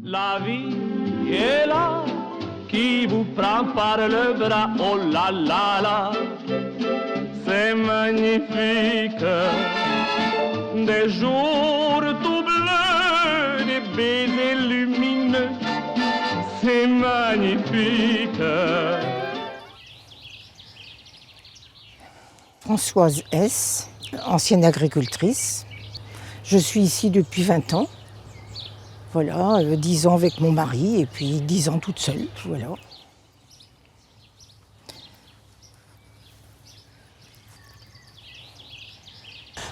La vie est là, qui vous prend par le bras, oh là là là, c'est magnifique. Des jours tout bleus, des baisers lumineux, c'est magnifique. Françoise S., ancienne agricultrice. Je suis ici depuis 20 ans. Voilà, 10 ans avec mon mari et puis 10 ans toute seule. Voilà.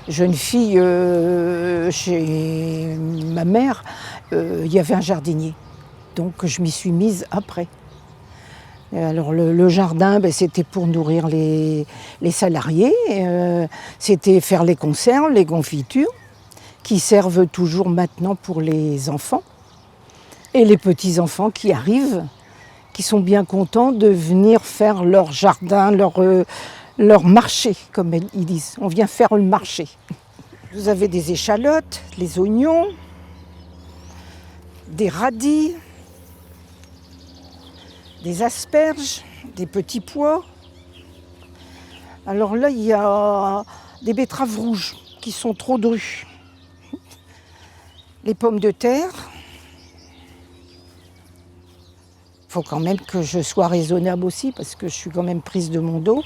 Jeune fille, chez ma mère, il y avait un jardinier. Donc je m'y suis mise après. Alors le jardin, c'était pour nourrir les salariés, c'était faire les conserves, les confitures, qui servent toujours maintenant pour les enfants. Et les petits-enfants qui arrivent, qui sont bien contents de venir faire leur jardin, leur marché, comme ils disent. On vient faire le marché. Vous avez des échalotes, les oignons, des radis, des asperges, des petits pois. Alors là, il y a des betteraves rouges qui sont trop drues. Les pommes de terre. Il faut quand même que je sois raisonnable aussi parce que je suis quand même prise de mon dos.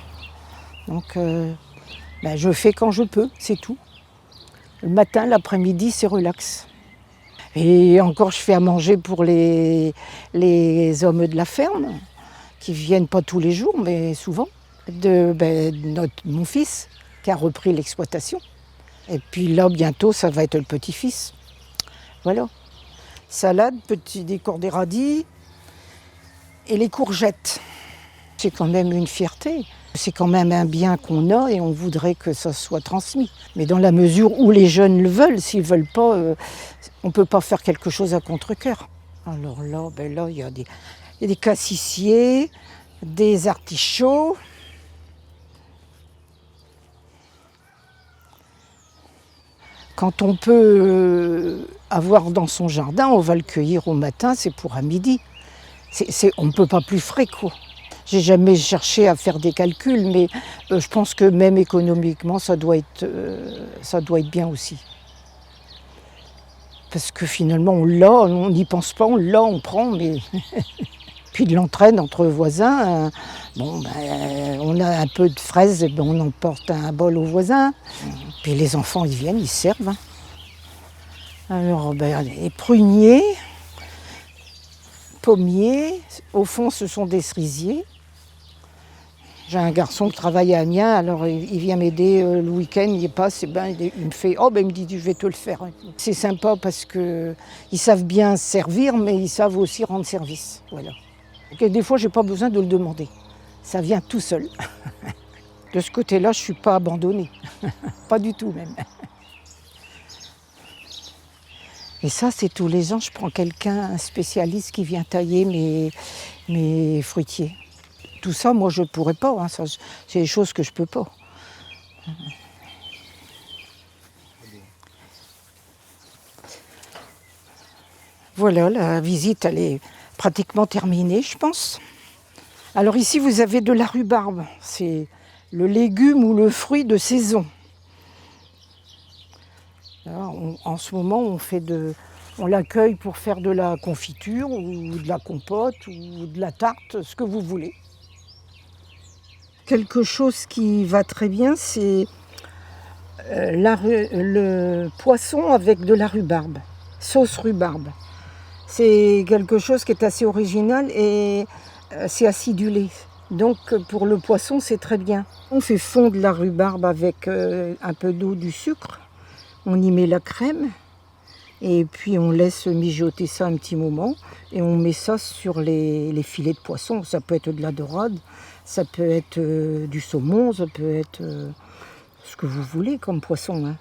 Donc je fais quand je peux, c'est tout. Le matin, l'après-midi, c'est relax. Et encore, je fais à manger pour les hommes de la ferme, qui viennent pas tous les jours, mais souvent, mon fils, qui a repris l'exploitation. Et puis là, bientôt, ça va être le petit-fils. Voilà. Salade, petit décor des radis et les courgettes. C'est quand même une fierté. C'est quand même un bien qu'on a et on voudrait que ça soit transmis. Mais dans la mesure où les jeunes le veulent, s'ils ne veulent pas, on ne peut pas faire quelque chose à contre-cœur. Alors là, il y a des cassissiers, des artichauts. Quand on peut avoir dans son jardin, on va le cueillir au matin, c'est pour à midi. On ne peut pas plus frais, quoi. J'ai jamais cherché à faire des calculs, mais je pense que même économiquement, ça doit être bien aussi. Parce que finalement, on l'a, on n'y pense pas, on l'a, on prend, mais puis de l'entraide entre voisins. On a un peu de fraises, on emporte un bol aux voisins. Puis les enfants, ils viennent, ils servent. Alors, les pruniers, pommiers, au fond, ce sont des cerisiers. J'ai un garçon qui travaille à Amiens, alors il vient m'aider le week-end, il passe, il me fait « Oh, il me dit, je vais te le faire ». C'est sympa parce qu'ils savent bien servir, mais ils savent aussi rendre service. Voilà. Et des fois, je n'ai pas besoin de le demander. Ça vient tout seul. De ce côté-là, je ne suis pas abandonnée. Pas du tout même. Et ça, c'est tous les ans, je prends un spécialiste qui vient tailler mes fruitiers. Tout ça, moi, je ne pourrais pas. Hein. Ça, c'est des choses que je ne peux pas. Voilà, la visite, elle est pratiquement terminée, je pense. Alors ici, vous avez de la rhubarbe. C'est le légume ou le fruit de saison. Là, en ce moment, on l'accueille pour faire de la confiture ou de la compote ou de la tarte, ce que vous voulez. Quelque chose qui va très bien, c'est le poisson avec de la rhubarbe, sauce rhubarbe. C'est quelque chose qui est assez original et c'est acidulé. Donc pour le poisson, c'est très bien. On fait fondre la rhubarbe avec un peu d'eau, du sucre. On y met la crème et puis on laisse mijoter ça un petit moment et on met ça sur les filets de poisson. Ça peut être de la dorade, ça peut être du saumon, ça peut être ce que vous voulez comme poisson. Hein.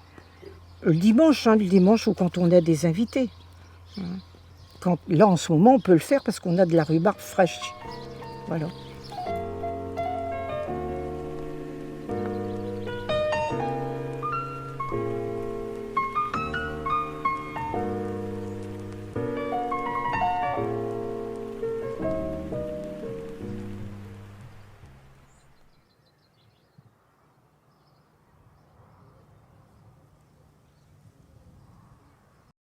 Le dimanche ou quand on a des invités. Hein. Là en ce moment on peut le faire parce qu'on a de la rhubarbe fraîche. Voilà.